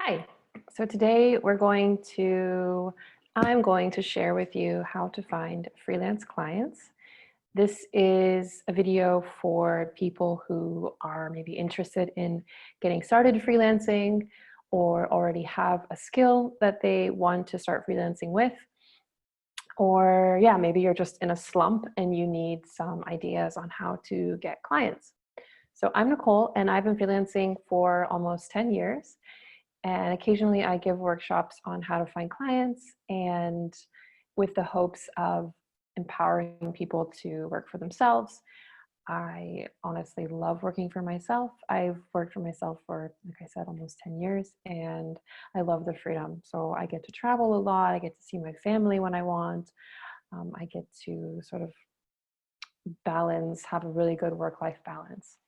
Hi. So today I'm going to share with you how to find freelance clients. This is a video for people who are maybe interested in getting started freelancing or already have a skill that they want to start freelancing with. Or yeah, maybe you're just in a slump and you need some ideas on how to get clients. So I'm Nicole and I've been freelancing for almost 10 years. And occasionally I give workshops on how to find clients and with the hopes of empowering people to work for themselves. I honestly love working for myself. I've worked for myself for, like I said, almost 10 years, and I love the freedom. So I get to travel a lot. I get to see my family when I want. I get to sort of have a really good work-life balance.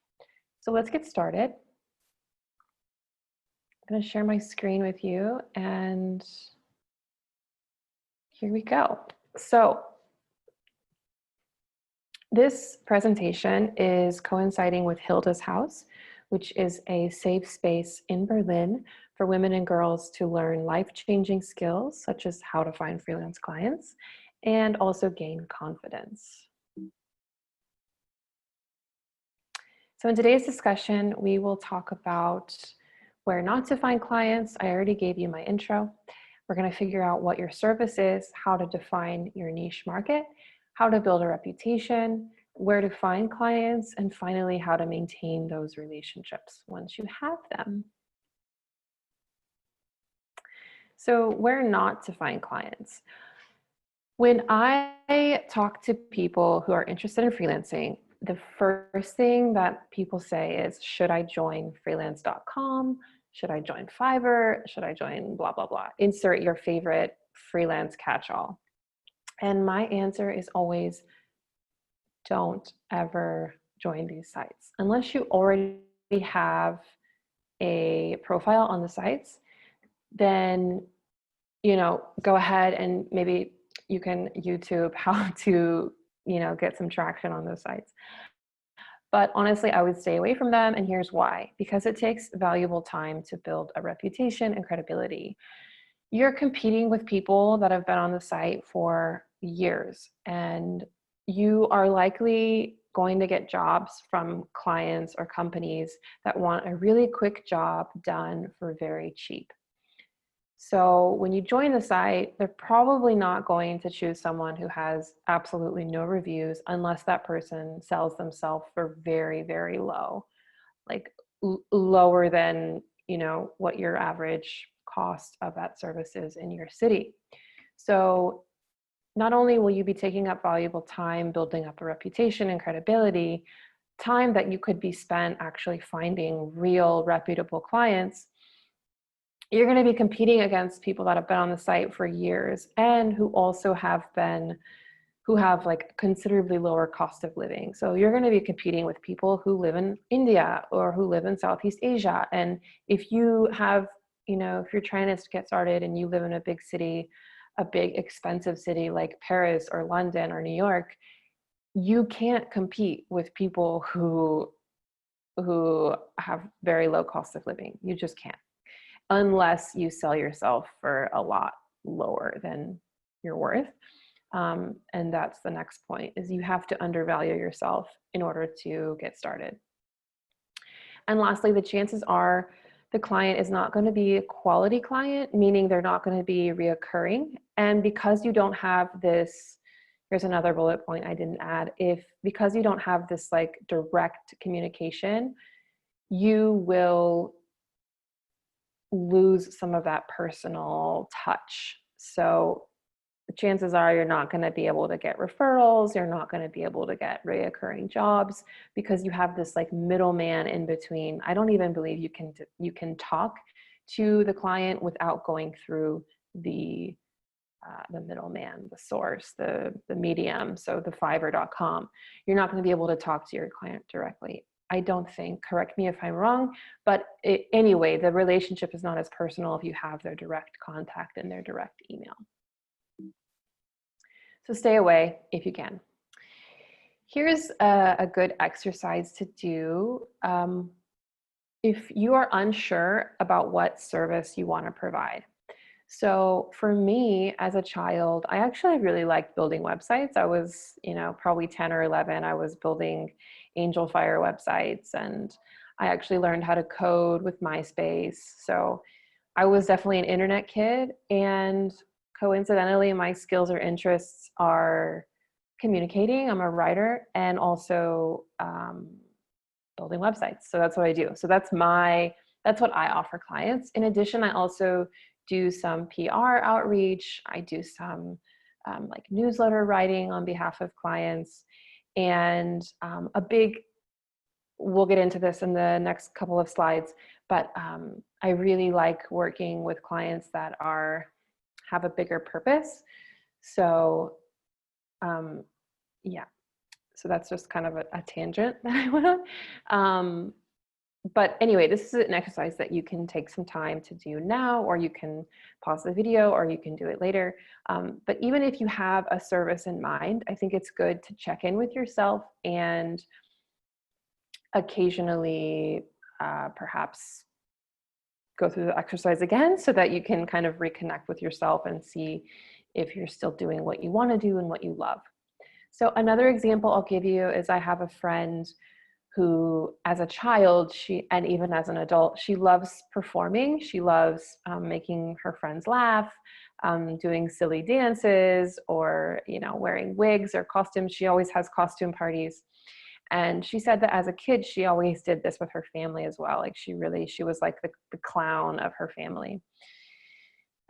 So let's get started. I'm going to share my screen with you, and here we go. So this presentation is coinciding with Hilda's House, which is a safe space in Berlin for women and girls to learn life-changing skills, such as how to find freelance clients and also gain confidence. So in today's discussion, we will talk about where not to find clients. I already gave you my intro. We're going to figure out what your service is, how to define your niche market, how to build a reputation, where to find clients, and finally, how to maintain those relationships once you have them. So where not to find clients. When I talk to people who are interested in freelancing, the first thing that people say is, should I join freelance.com? Should I join Fiverr? Should I join blah, blah, blah? Insert your favorite freelance catch-all. And my answer is always, don't ever join these sites. Unless you already have a profile on the sites, then, go ahead and maybe you can YouTube how to, get some traction on those sites. But honestly, I would stay away from them, and here's why. Because it takes valuable time to build a reputation and credibility. You're competing with people that have been on the site for years, and you are likely going to get jobs from clients or companies that want a really quick job done for very cheap. So when you join the site, they're probably not going to choose someone who has absolutely no reviews unless that person sells themselves for very, very low, like lower than, what your average cost of that service is in your city. So not only will you be taking up valuable time building up a reputation and credibility, time that you could be spent actually finding real reputable clients, you're going to be competing against people that have been on the site for years and who also have like considerably lower cost of living. So you're going to be competing with people who live in India or who live in Southeast Asia. And if you have, if you're trying to get started and you live in a big city, a big expensive city like Paris or London or New York, you can't compete with people who have very low cost of living. You just can't, unless you sell yourself for a lot lower than you're worth. And that's the next point, is you have to undervalue yourself in order to get started. And lastly, the chances are the client is not going to be a quality client, meaning they're not going to be reoccurring. And because you don't have this, here's another bullet point I didn't add, because you don't have this like direct communication, you will lose some of that personal touch. So chances are you're not going to be able to get referrals, you're not going to be able to get reoccurring jobs because you have this like middleman in between. I don't even believe you can talk to the client without going through the middleman, the source, the medium, so the Fiverr.com. You're not going to be able to talk to your client directly. I don't think, correct me if I'm wrong, but anyway, the relationship is not as personal if you have their direct contact and their direct email. So stay away if you can. Here's a good exercise to do. if you are unsure about what service you want to provide. So for me as a child, I actually really liked building websites. I was, probably 10 or 11. I was building Angel Fire websites, and I actually learned how to code with MySpace. So I was definitely an internet kid. And coincidentally, my skills or interests are communicating. I'm a writer, and also building websites. So that's what I do. So that's what I offer clients. In addition, I also do some PR outreach. I do some like newsletter writing on behalf of clients. And we'll get into this in the next couple of slides, but I really like working with clients that have a bigger purpose. So yeah, so that's just kind of a tangent that I went on. But anyway, this is an exercise that you can take some time to do now, or you can pause the video, or you can do it later. But even if you have a service in mind, I think it's good to check in with yourself and occasionally perhaps go through the exercise again so that you can kind of reconnect with yourself and see if you're still doing what you want to do and what you love. So another example I'll give you is I have a friend who, as a child, and even as an adult, she loves performing. She loves making her friends laugh, doing silly dances, or wearing wigs or costumes. She always has costume parties. And she said that as a kid, she always did this with her family as well. Like she was like the clown of her family.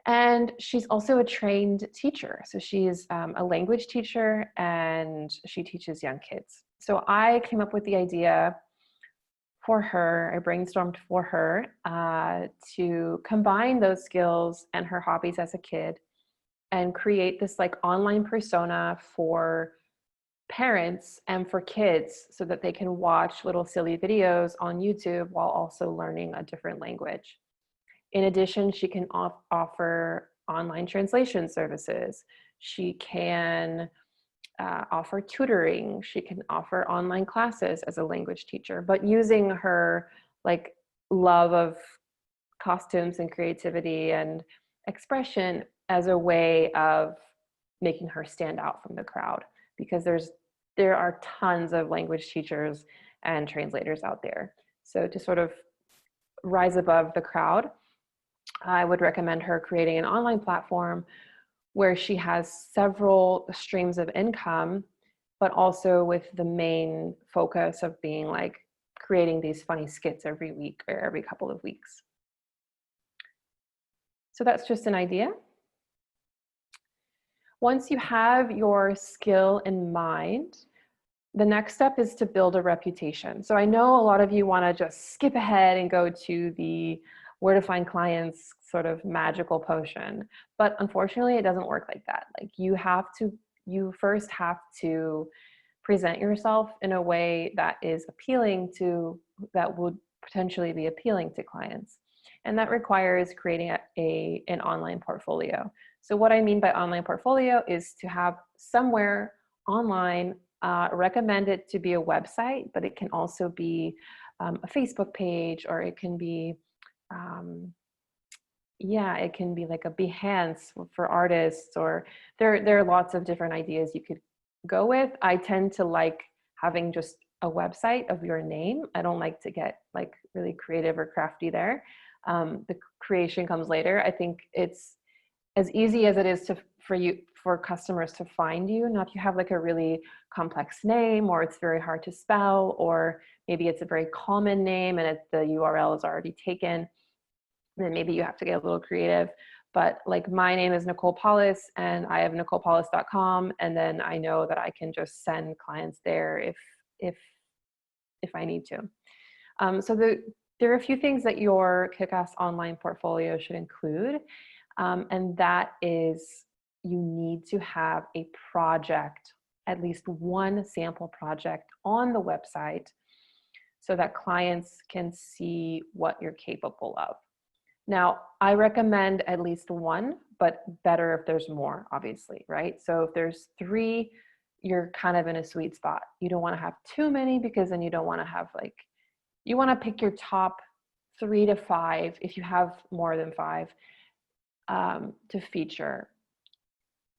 And she's also a trained teacher. So she's a language teacher, and she teaches young kids. So I came up with the idea for her, I brainstormed for her to combine those skills and her hobbies as a kid and create this like online persona for parents and for kids so that they can watch little silly videos on YouTube while also learning a different language. In addition, she can offer online translation services. She can offer tutoring. She can offer online classes as a language teacher, but using her like love of costumes and creativity and expression as a way of making her stand out from the crowd, because there are tons of language teachers and translators out there. So to sort of rise above the crowd, I would recommend her creating an online platform where she has several streams of income, but also with the main focus of being like creating these funny skits every week or every couple of weeks. So that's just an idea. Once you have your skill in mind, the next step is to build a reputation. So I know a lot of you want to just skip ahead and go to the where to find clients sort of magical potion, but unfortunately it doesn't work like that. Like you first have to present yourself in a way that would potentially be appealing to clients. And that requires creating an online portfolio. So what I mean by online portfolio is to have somewhere online, recommend it to be a website, but it can also be a Facebook page, or it can be it can be like a Behance for artists, or there are lots of different ideas you could go with. I tend to like having just a website of your name. I don't like to get like really creative or crafty there. The creation comes later. I think it's as easy as it is for customers to find you. Now, if you have like a really complex name, or it's very hard to spell, or maybe it's a very common name and the URL is already taken, then maybe you have to get a little creative. But like my name is Nicole Paulus, and I have NicolePaulus.com, and then I know that I can just send clients there if I need to. So there are a few things that your kick-ass online portfolio should include, and that is you need to have a project, at least one sample project on the website, so that clients can see what you're capable of. Now, I recommend at least one, but better if there's more, obviously, right? So if there's 3, you're kind of in a sweet spot. You don't want to have too many, because then you don't want to have you want to pick your top 3 to 5, if you have more than 5, to feature.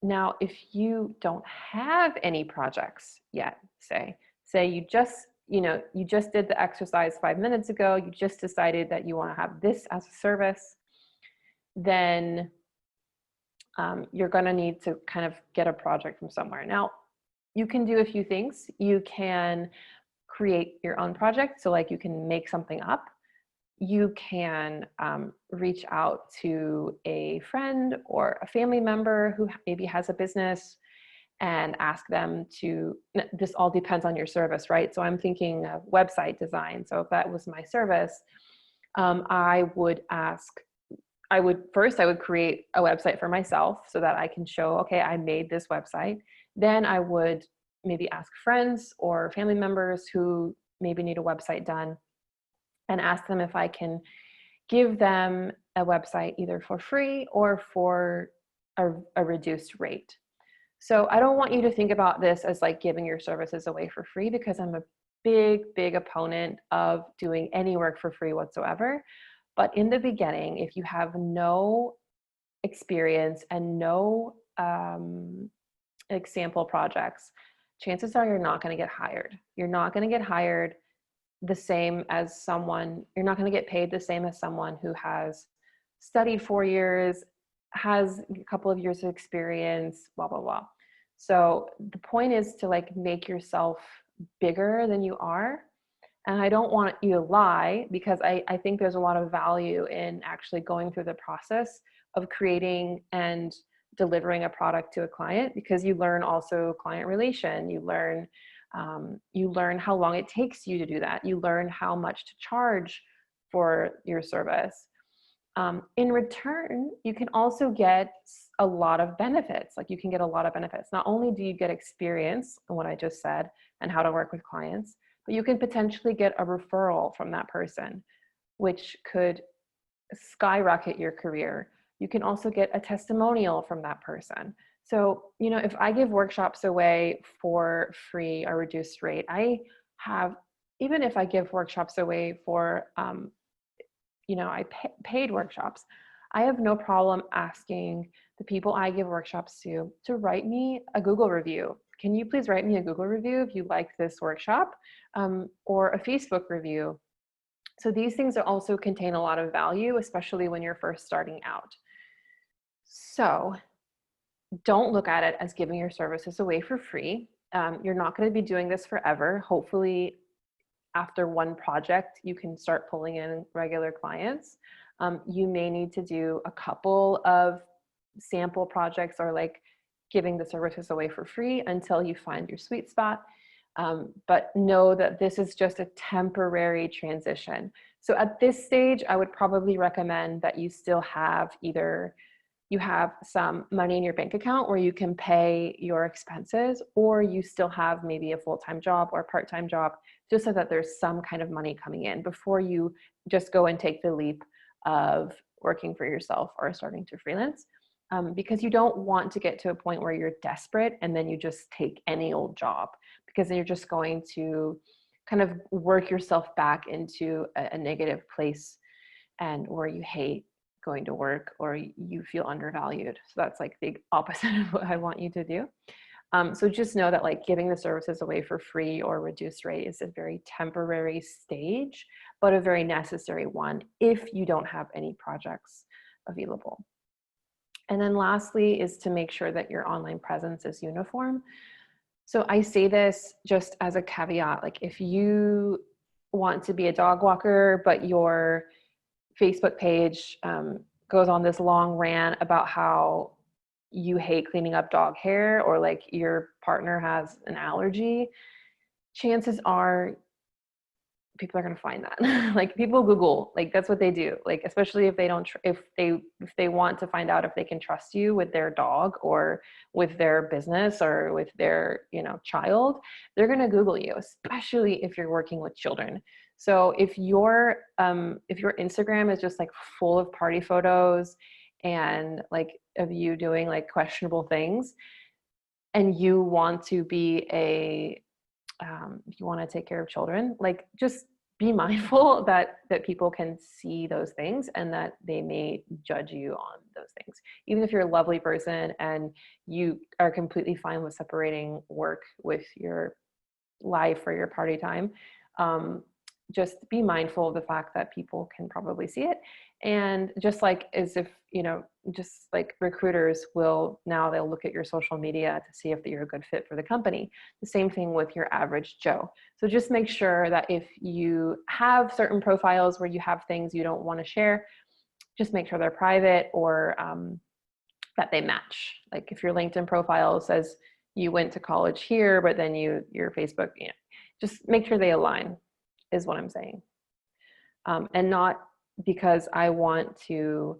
Now, if you don't have any projects yet, say you just, you just did the exercise 5 minutes ago, you just decided that you want to have this as a service, then you're going to need to kind of get a project from somewhere. Now, you can do a few things. You can create your own project. So like you can make something up. You can reach out to a friend or a family member who maybe has a business and ask them to, this all depends on your service, right? So I'm thinking of website design. So if that was my service, I would create a website for myself so that I can show, okay, I made this website. Then I would maybe ask friends or family members who maybe need a website done and ask them if I can give them a website either for free or for a reduced rate. So I don't want you to think about this as like giving your services away for free, because I'm a big opponent of doing any work for free whatsoever. But in the beginning, if you have no experience and no example projects, chances are you're not going to get hired. You're not going to get hired the same as someone, you're not going to get paid the same as someone who has studied 4 years, has a couple of years of experience, blah, blah, blah. So the point is to like make yourself bigger than you are. And I don't want you to lie, because I think there's a lot of value in actually going through the process of creating and delivering a product to a client, because you learn also client relation, you learn how long it takes you to do that, you learn how much to charge for your service. In return, you can also get a lot of benefits. Like you can get a lot of benefits. Not only do you get experience in what I just said and how to work with clients, but you can potentially get a referral from that person, which could skyrocket your career. You can also get a testimonial from that person. So, if I give workshops away for free or reduced rate, even if I give workshops away for, paid workshops, I have no problem asking the people I give workshops to write me a Google review. Can you please write me a Google review if you like this workshop, or a Facebook review? So these things also contain a lot of value, especially when you're first starting out. So don't look at it as giving your services away for free. You're not going to be doing this forever. Hopefully, after one project, you can start pulling in regular clients. You may need to do a couple of sample projects or like giving the services away for free until you find your sweet spot. But know that this is just a temporary transition. So at this stage, I would probably recommend that you still have you have some money in your bank account where you can pay your expenses, or you still have maybe a full-time job or a part-time job, just so that there's some kind of money coming in before you just go and take the leap of working for yourself or starting to freelance. Because you don't want to get to a point where you're desperate and then you just take any old job, because then you're just going to kind of work yourself back into a negative place, and where you hate going to work or you feel undervalued. So that's like the opposite of what I want you to do. So just know that like giving the services away for free or reduced rate is a very temporary stage, but a very necessary one if you don't have any projects available. And then lastly is to make sure that your online presence is uniform. So I say this just as a caveat, like if you want to be a dog walker, but your Facebook page goes on this long rant about how you hate cleaning up dog hair, or like your partner has an allergy, chances are people are going to find that. Like people Google, like that's what they do. Like, especially if they don't, if they want to find out if they can trust you with their dog or with their business or with their, child, they're going to Google you, especially if you're working with children. So if your Instagram is just like full of party photos and like of you doing like questionable things, and you want to be if you want to take care of children, like just be mindful that people can see those things and that they may judge you on those things. Even if you're a lovely person and you are completely fine with separating work with your life or your party time, just be mindful of the fact that people can probably see it. And just like as if, just like recruiters will now, they'll look at your social media to see if you're a good fit for the company. The same thing with your average Joe. So just make sure that if you have certain profiles where you have things you don't want to share, just make sure they're private, or that they match. Like if your LinkedIn profile says you went to college here, but then your Facebook, just make sure they align, is what I'm saying. And not because I want to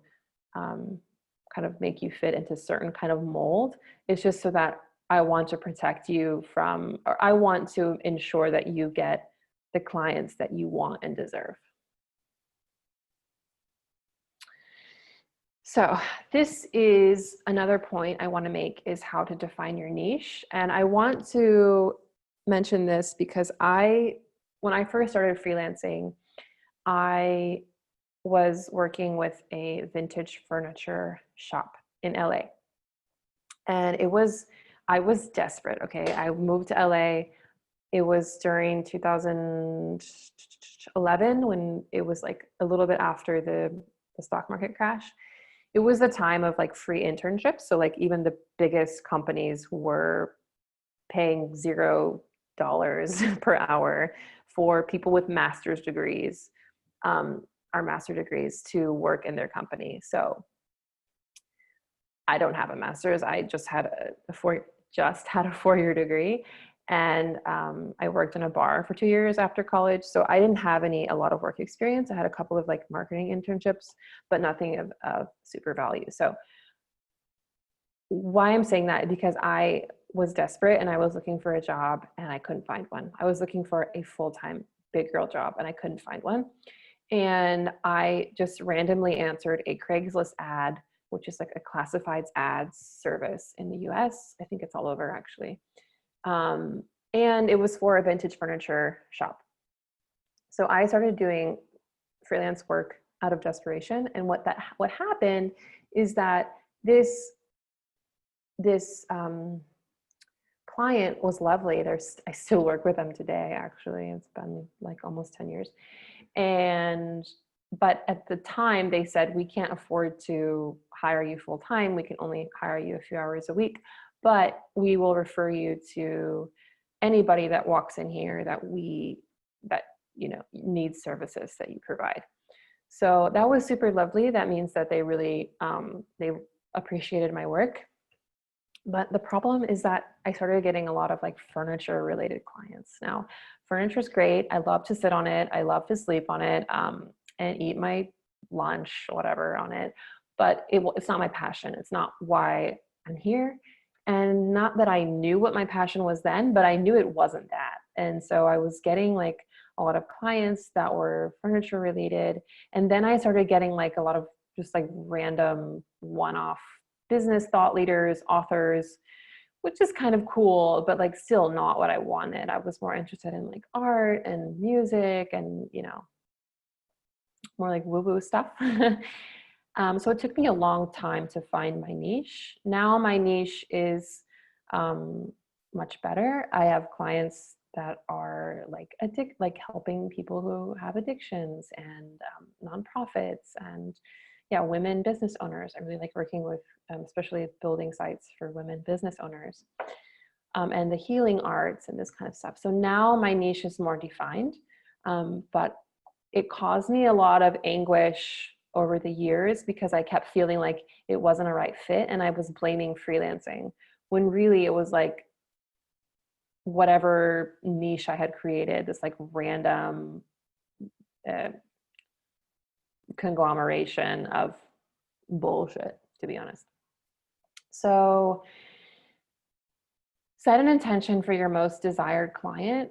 kind of make you fit into certain kind of mold. It's just so that I want to protect you from, or I want to ensure that you get the clients that you want and deserve. So this is another point I want to make, is how to define your niche. And I want to mention this because when I first started freelancing, I was working with a vintage furniture shop in LA. And I was desperate, okay? I moved to LA. It was during 2011, when it was like a little bit after the stock market crash. It was the time of like free internships. So like even the biggest companies were paying $0 per hour for people with master's degrees, or master degrees, to work in their company. So I don't have a master's. I just had a 4-year degree. And I worked in a bar for 2 years after college. So I didn't have a lot of work experience. I had a couple of like marketing internships, but nothing of super value. So why I'm saying that, because I was desperate and I was looking for a job and I couldn't find one. I was looking for a full-time big girl job and I couldn't find one. And I just randomly answered a Craigslist ad, which is like a classifieds ads service in the US. I think it's all over actually. And it was for a vintage furniture shop. So I started doing freelance work out of desperation. And what happened is that this client was lovely. I still work with them today, actually. It's been like almost 10 years. But at the time they said, we can't afford to hire you full time. We can only hire you a few hours a week, but we will refer you to anybody that walks in here that needs services that you provide. So that was super lovely. That means that they really, they appreciated my work. But the problem is that I started getting a lot of like furniture related clients. Now, furniture is great. I love to sit on it. I love to sleep on it, and eat my lunch, whatever, on it. But it's not my passion. It's not why I'm here. And not that I knew what my passion was then, but I knew it wasn't that. And so I was getting like a lot of clients that were furniture related. And then I started getting like a lot of just like random one-off business thought leaders, authors, which is kind of cool, but like still not what I wanted. I was more interested in like art and music and, more like woo-woo stuff. So it took me a long time to find my niche. Now my niche is much better. I have clients that are like helping people who have addictions, and nonprofits, and women business owners. I really like working with, especially building sites for women business owners, and the healing arts and this kind of stuff. So now my niche is more defined, but it caused me a lot of anguish over the years because I kept feeling like it wasn't a right fit, and I was blaming freelancing when really it was like whatever niche I had created, this like random conglomeration of bullshit, to be honest. So set an intention for your most desired client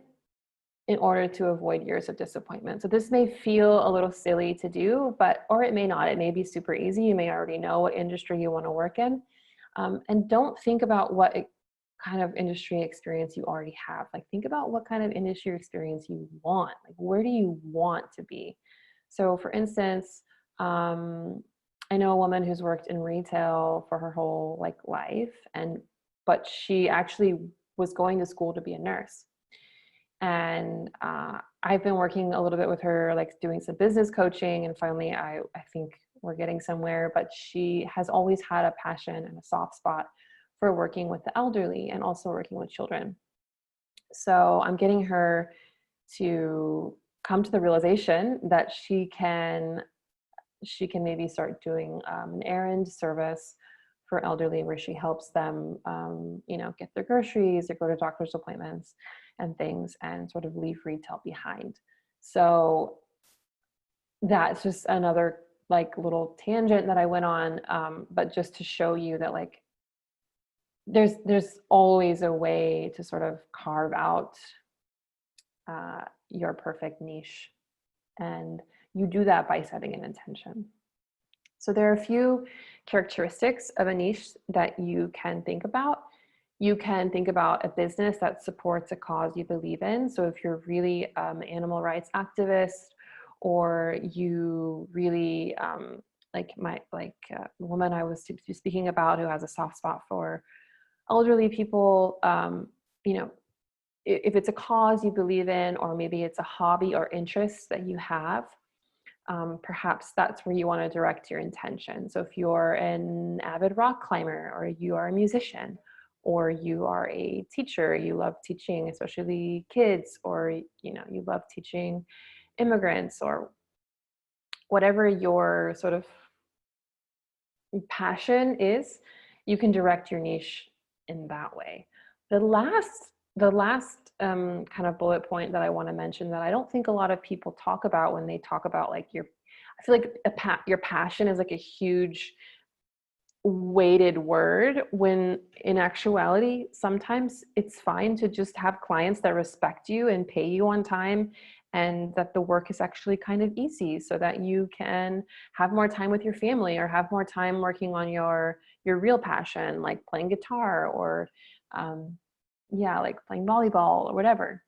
in order to avoid years of disappointment. So this may feel a little silly to do, or it may not. It may be super easy. You may already know what industry you want to work in. And don't think about what kind of industry experience you already have. Like, think about what kind of industry experience you want. Like, where do you want to be? So for instance, I know a woman who's worked in retail for her whole like life, but she actually was going to school to be a nurse. And I've been working a little bit with her, like doing some business coaching, and finally I think we're getting somewhere. But she has always had a passion and a soft spot for working with the elderly and also working with children. So I'm getting her to come to the realization that she can maybe start doing an errand service for elderly, where she helps them, get their groceries or go to doctor's appointments and things, and sort of leave retail behind. So that's just another like little tangent that I went on, but just to show you that like there's always a way to sort of carve out your perfect niche, and you do that by setting an intention. So there are a few characteristics of a niche that you can think about. You can think about a business that supports a cause you believe in. So if you're really animal rights activist, or you really the woman I was speaking about who has a soft spot for elderly people, if it's a cause you believe in, or maybe it's a hobby or interest that you have, perhaps that's where you want to direct your intention. So if you're an avid rock climber, or you are a musician, or you are a teacher, you love teaching, especially kids, or you love teaching immigrants, or whatever your sort of passion is, you can direct your niche in that way. The last kind of bullet point that I want to mention, that I don't think a lot of people talk about when they talk about like I feel like your passion is like a huge weighted word, when in actuality, sometimes it's fine to just have clients that respect you and pay you on time, and that the work is actually kind of easy, so that you can have more time with your family, or have more time working on your real passion, like playing guitar, or like playing volleyball or whatever.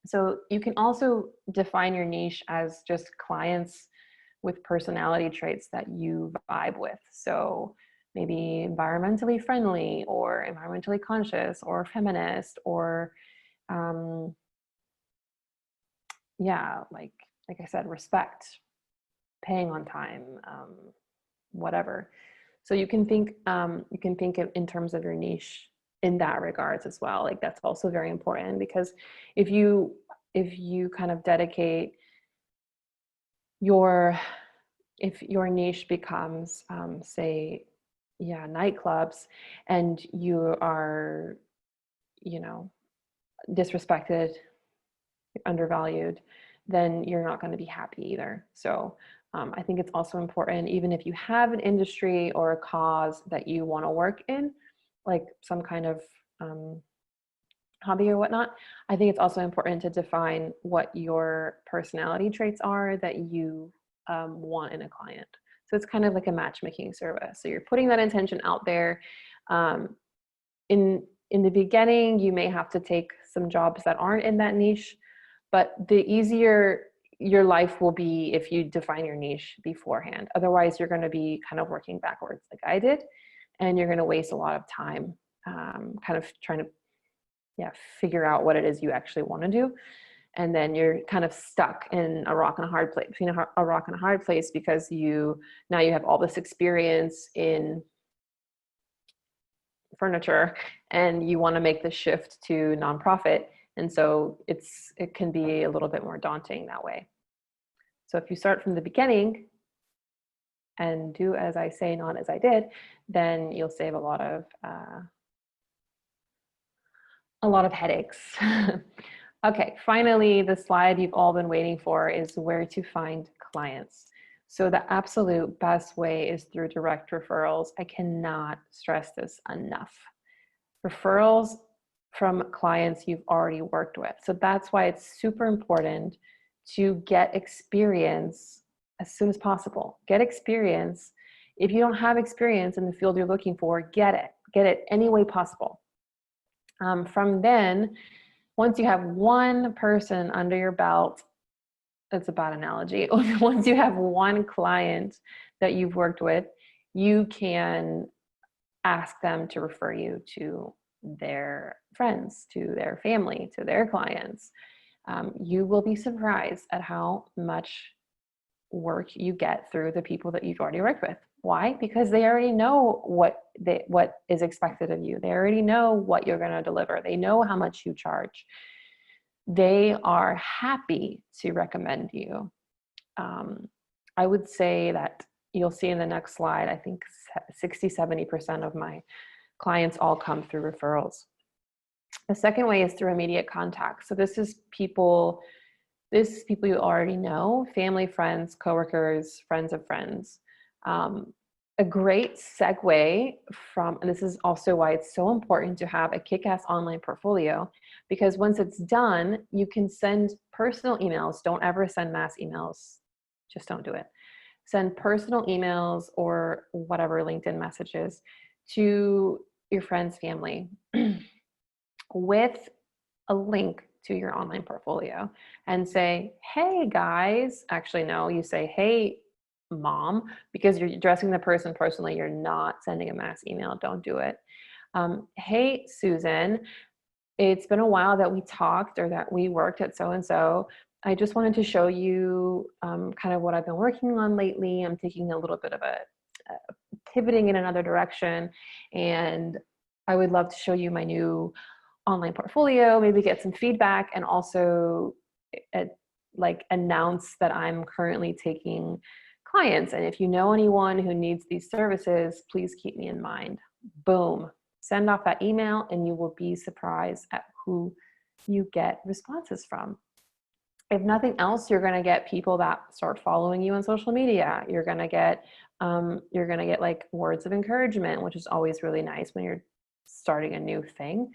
So you can also define your niche as just clients with personality traits that you vibe with. So maybe environmentally friendly, or environmentally conscious, or feminist, or like I said, respect, paying on time, whatever. So you can think in terms of your niche in that regards as well. Like that's also very important, because if you kind of dedicate if your niche becomes say nightclubs, and you are disrespected, undervalued, then you're not going to be happy either. So I think it's also important, even if you have an industry or a cause that you want to work in, like some kind of hobby or whatnot, I think it's also important to define what your personality traits are that you want in a client. So it's kind of like a matchmaking service. So you're putting that intention out there. In the beginning, you may have to take some jobs that aren't in that niche, but the easier your life will be if you define your niche beforehand. Otherwise, you're going to be kind of working backwards like I did, and you're going to waste a lot of time kind of trying to figure out what it is you actually want to do. And then you're kind of stuck in a rock and a hard place, because now you have all this experience in furniture, and you want to make the shift to nonprofit. And so it can be a little bit more daunting that way. So if you start from the beginning and do as I say, not as I did, then you'll save a lot of headaches. Okay, finally, the slide you've all been waiting for is where to find clients. So the absolute best way is through direct referrals. I cannot stress this enough. Referrals from clients you've already worked with. So that's why it's super important to get experience as soon as possible. Get experience. If you don't have experience in the field you're looking for, get it any way possible. From then, once you have one person under your belt, that's a bad analogy. Once you have one client that you've worked with, you can ask them to refer you to their friends, to their family, to their clients. You will be surprised at how much work you get through the people that you've already worked with. Why? Because they already know what is expected of you. They already know what you're going to deliver. They know how much you charge. They are happy to recommend you. I would say that you'll see in the next slide, I think 60-70% of my clients all come through referrals. The second way is through immediate contact. So this is people you already know, family, friends, coworkers, friends of friends. A great segue from, and this is also why it's so important to have a kick-ass online portfolio, because once it's done, you can send personal emails. Don't ever send mass emails. Just don't do it. Send personal emails or whatever LinkedIn messages to your friends, family with a link to your online portfolio and say, hey guys, actually no, you say, hey mom, because you're addressing the person personally. You're not sending a mass email. Don't do it. Hey Susan, it's been a while that we talked or that we worked at so-and-so. I just wanted to show you kind of what I've been working on lately. I'm taking a little bit of a pivoting in another direction, and I would love to show you my new online portfolio, maybe get some feedback, and also like announce that I'm currently taking clients. And if you know anyone who needs these services, please keep me in mind. Boom. Send off that email and you will be surprised at who you get responses from. If nothing else, you're going to get people that start following you on social media. You're going to get like words of encouragement, which is always really nice when you're starting a new thing.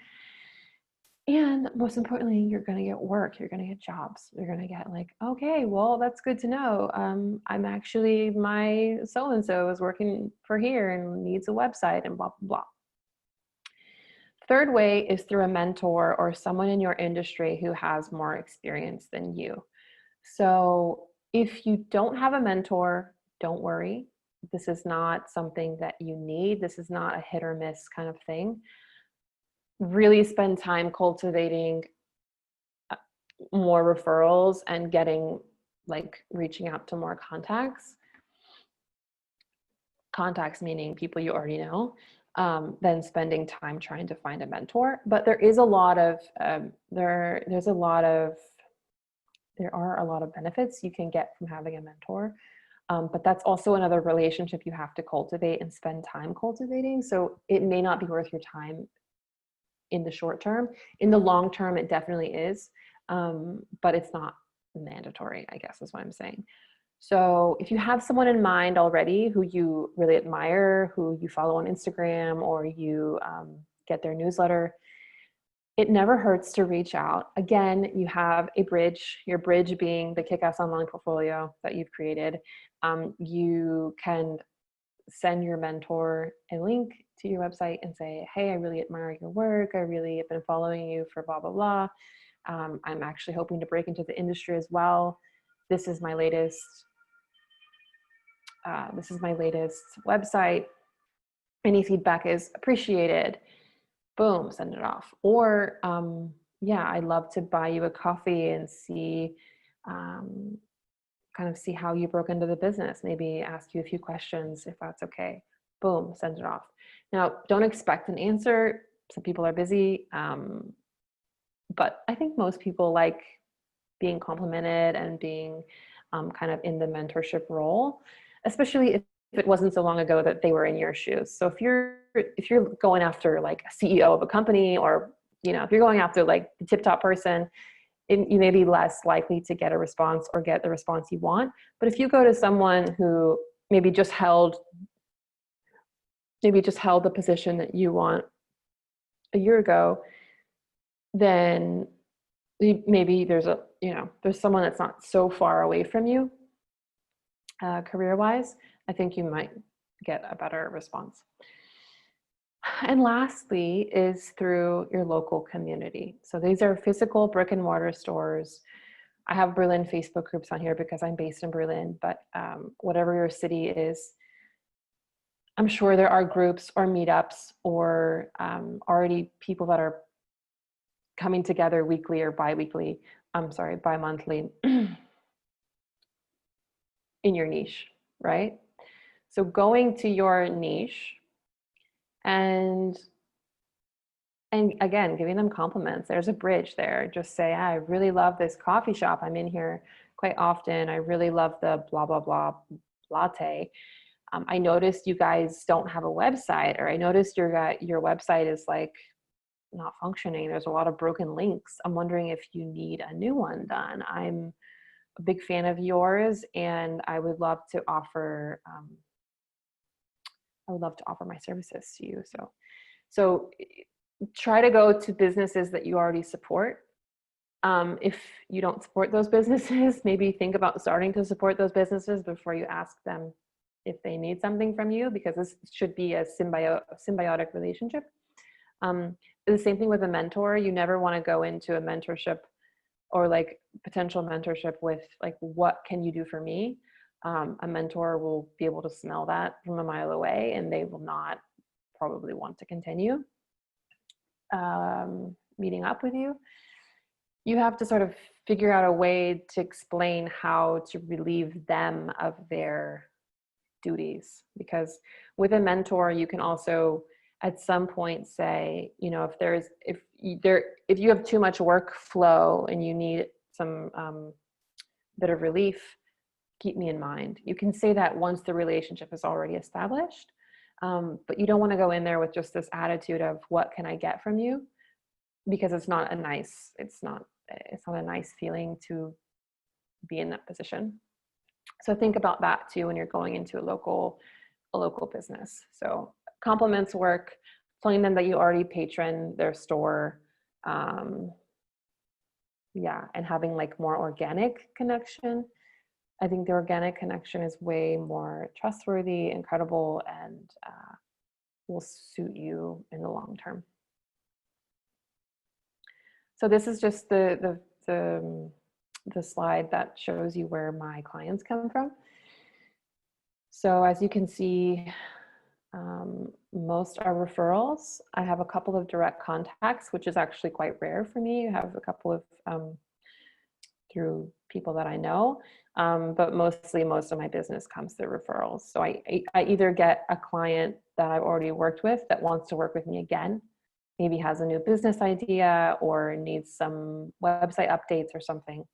And most importantly, you're going to get work. You're going to get jobs. You're going to get like, okay, well, that's good to know. I'm actually, my so-and-so is working for here and needs a website and blah, blah, blah. Third way is through a mentor or someone in your industry who has more experience than you. So if you don't have a mentor, don't worry. This is not something that you need. This is not a hit or miss kind of thing. Really spend time cultivating more referrals and reaching out to more contacts meaning people you already know, than spending time trying to find a mentor. But there is a lot of there are a lot of benefits you can get from having a mentor. But that's also another relationship you have to cultivate and spend time cultivating. So it may not be worth your time in the short term. In the long term, it definitely is, but it's not mandatory, I guess is what I'm saying. So if you have someone in mind already who you really admire, who you follow on Instagram, or you get their newsletter, it never hurts to reach out. Again, you have a bridge, your bridge being the Kick-Ass Online portfolio that you've created. You can send your mentor a link to your website and say, hey, I really admire your work. I really have been following you for blah, blah, blah. I'm actually hoping to break into the industry as well. This is my latest website. Any feedback is appreciated. Boom, send it off. Or yeah, I'd love to buy you a coffee and see see how you broke into the business. Maybe ask you a few questions if that's okay. Boom, send it off. Now, don't expect an answer. Some people are busy, but I think most people like being complimented and being kind of in the mentorship role, especially if it wasn't so long ago that they were in your shoes. So if you're going after like a CEO of a company, or if you're going after like the tip top person, you may be less likely to get a response or get the response you want. But if you go to someone who maybe just held the position that you want a year ago, then maybe there's someone that's not so far away from you career-wise. I think you might get a better response. And lastly is through your local community. So these are physical brick and mortar stores. I have Berlin Facebook groups on here because I'm based in Berlin, but whatever your city is, I'm sure there are groups or meetups or already people that are coming together weekly or bi-weekly, bi-monthly in your niche, right? So going to your niche and again, giving them compliments. There's a bridge there. Just say, I really love this coffee shop. I'm in here quite often. I really love the blah, blah, blah latte. I noticed you guys don't have a website, or I noticed your website is like not functioning. There's a lot of broken links. I'm wondering if you need a new one done. I'm a big fan of yours, and I would love to offer my services to you. So try to go to businesses that you already support. If you don't support those businesses, maybe think about starting to support those businesses before you ask them if they need something from you, because this should be a symbiotic relationship. The same thing with a mentor. You never want to go into a mentorship or like potential mentorship with like, what can you do for me? A mentor will be able to smell that from a mile away, and they will not probably want to continue meeting up with you. You have to sort of figure out a way to explain how to relieve them of their duties, because with a mentor you can also at some point say, you know, if you have too much workflow and you need some bit of relief, keep me in mind. You can say that once the relationship is already established, but you don't want to go in there with just this attitude of what can I get from you, because it's not a nice feeling to be in that position. So think about that too when you're going into a local business. So compliments work, telling them that you already patron their store, and having like more organic connection. I think the organic connection is way more trustworthy and credible, and will suit you in the long term. So this is just the slide that shows you where my clients come from. So as you can see, most are referrals. I have a couple of direct contacts, which is actually quite rare for me. I have a couple of through people that I know, but mostly most of my business comes through referrals. So I either get a client that I've already worked with that wants to work with me again, maybe has a new business idea or needs some website updates or something.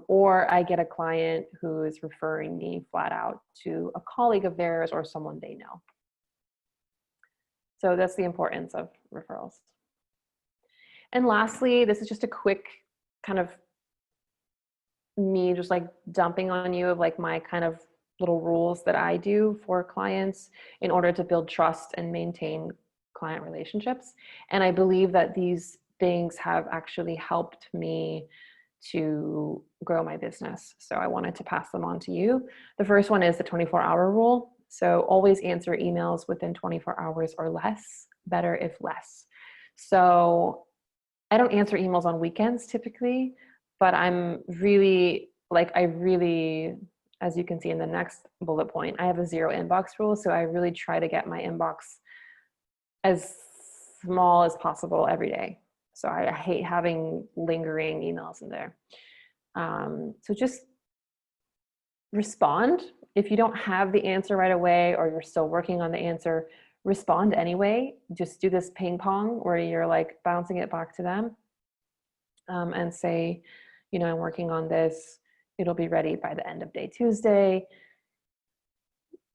Or I get a client who is referring me flat out to a colleague of theirs or someone they know. So that's the importance of referrals. And lastly, this is just a quick kind of me just like dumping on you of like my kind of little rules that I do for clients in order to build trust and maintain client relationships. And I believe that these things have actually helped me to grow my business. So I wanted to pass them on to you. The first one is the 24-hour rule. So always answer emails within 24 hours or less, better if less. So I don't answer emails on weekends typically, but I'm really, as you can see in the next bullet point, I have a 0 inbox rule. So I really try to get my inbox as small as possible every day. So I hate having lingering emails in there. So just respond. If you don't have the answer right away, or you're still working on the answer, respond anyway. Just do this ping pong where you're like bouncing it back to them, and say, you know, I'm working on this. It'll be ready by the end of day Tuesday.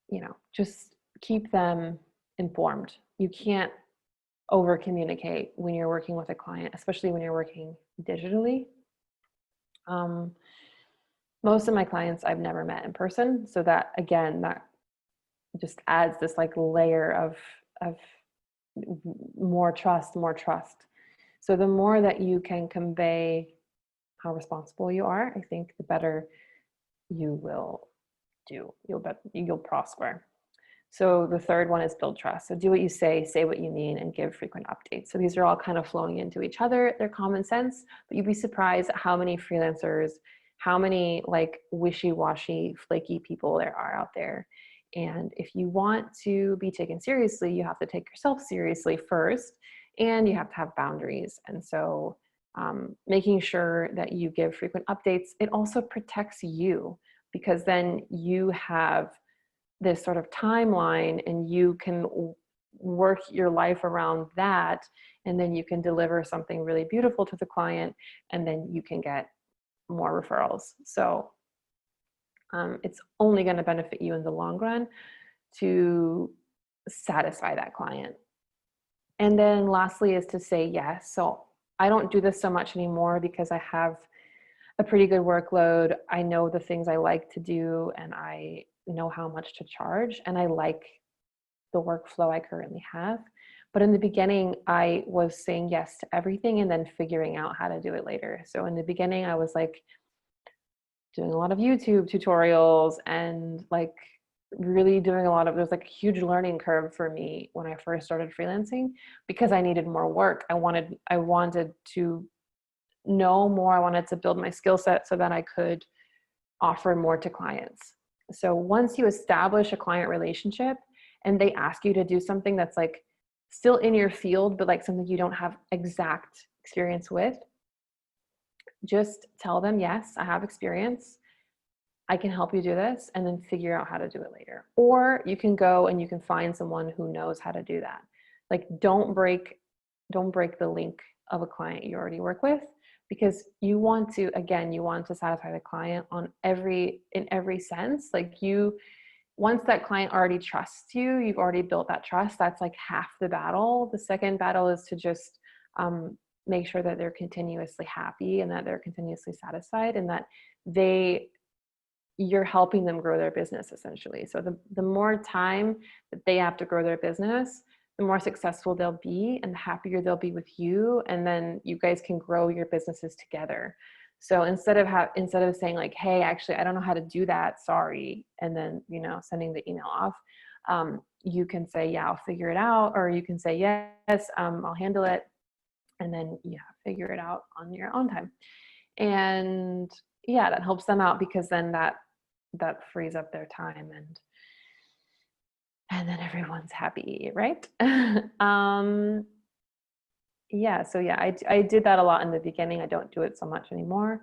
You know, just keep them informed. You can't over communicate when you're working with a client, especially when you're working digitally. Most of my clients I've never met in person. So that, again, that just adds this like layer of more trust. So the more that you can convey how responsible you are, I think the better you will do. You'll prosper. So the third one is build trust. So do what you say what you mean, and give frequent updates. So these are all kind of flowing into each other. They're common sense, but you'd be surprised at how many freelancers, how many like wishy-washy, flaky people there are out there. And if you want to be taken seriously, you have to take yourself seriously first, and you have to have boundaries. And so making sure that you give frequent updates, it also protects you, because then you have this sort of timeline and you can work your life around that, and then you can deliver something really beautiful to the client, and then you can get more referrals. So it's only going to benefit you in the long run to satisfy that client. And then lastly is to say yes. So I don't do this so much anymore because I have a pretty good workload. I know the things I like to do, and I know how much to charge, and I like the workflow I currently have. But in the beginning, I was saying yes to everything and then figuring out how to do it later. So in the beginning, I was like doing a lot of YouTube tutorials and like really doing a lot of, there's like a huge learning curve for me when I first started freelancing, because I needed more work. I wanted to know more. I wanted to build my skill set so that I could offer more to clients. So once you establish a client relationship and they ask you to do something that's like still in your field, but like something you don't have exact experience with, just tell them, yes, I have experience. I can help you do this, and then figure out how to do it later. Or you can go and you can find someone who knows how to do that. Like don't break the link of a client you already work with, because you want to satisfy the client in every sense. Like once that client already trusts you, you've already built that trust. That's like half the battle. The second battle is to just make sure that they're continuously happy and that they're continuously satisfied, and that you're helping them grow their business essentially. So the more time that they have to grow their business, the more successful they'll be and the happier they'll be with you. And then you guys can grow your businesses together. So instead of saying like, hey, actually, I don't know how to do that, sorry, and then, sending the email off, you can say, yeah, I'll figure it out. Or you can say, yes, I'll handle it. And then, figure it out on your own time. And yeah, that helps them out, because then that frees up their time, and then everyone's happy, right? Yeah, so yeah, I did that a lot in the beginning. I don't do it so much anymore.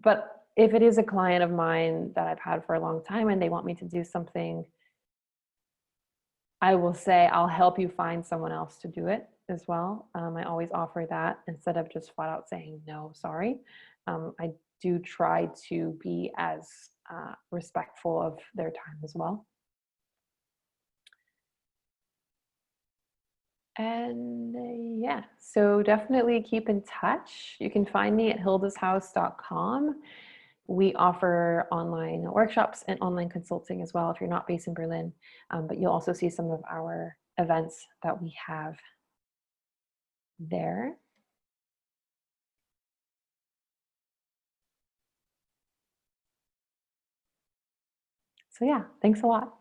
But if it is a client of mine that I've had for a long time and they want me to do something, I will say, I'll help you find someone else to do it as well. I always offer that instead of just flat out saying, no, sorry. I do try to be as respectful of their time as well. And yeah, so definitely keep in touch. You can find me at hildashouse.com. We offer online workshops and online consulting as well if you're not based in Berlin, but you'll also see some of our events that we have there. So yeah, thanks a lot.